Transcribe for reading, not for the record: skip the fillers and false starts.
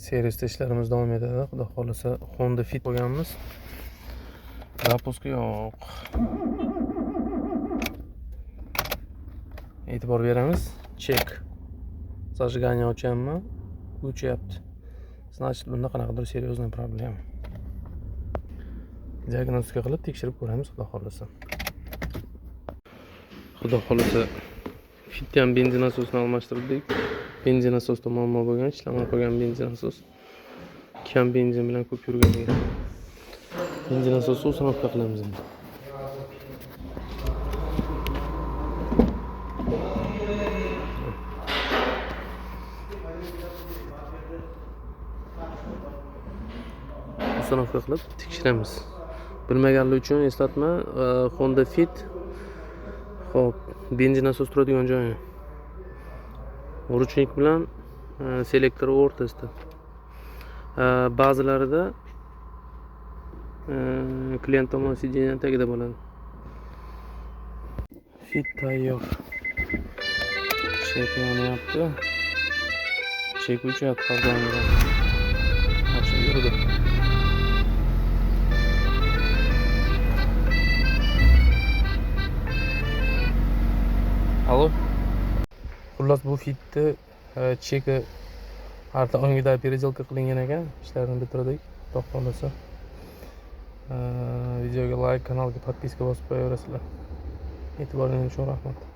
Servisda ishlarimiz davom etadi. Xudo xolasa Honda Fit qo'yganmiz. Zapuski yo'q. E'tibor beramiz. Chek. Zajigание o'chanmi? O'chyapti. Значит, bunda qanaqadir seriozniy problem. Diagnostika qilib tekshirib ko'ramiz, xudo xolasa. Xudo xolasa Fitni ham benzin asosini almashtirdik. Benzin asosida muammo bo'lgan, ishlamay qolgan benzin asos. Kam benzin bilan ko'p yurganiga. Benzin asosi uстановка qilamiz endi. Uстановка qilib tekshiramiz. Bilmaganlar uchun eslatma, Honda Fit hop, benzin asos turadigan joyi. Ruchnik bilan selektor o'rtasida. Ba'zilarida klient tomon sideniya tagida bo'ladi. Fit tayyor. Chek yonyapti. Chek o'chyapti qolganidan. Yaxshi yurdi. Alo. Xullas bu Fitni cheki arta ongida переделка qilingan ekan. Ishlarni bitirdik. Xudo xolasa. Videoga like, kanalga podpiska bosib qo'yaverasizlar. E'tiboringiz uchun rahmat.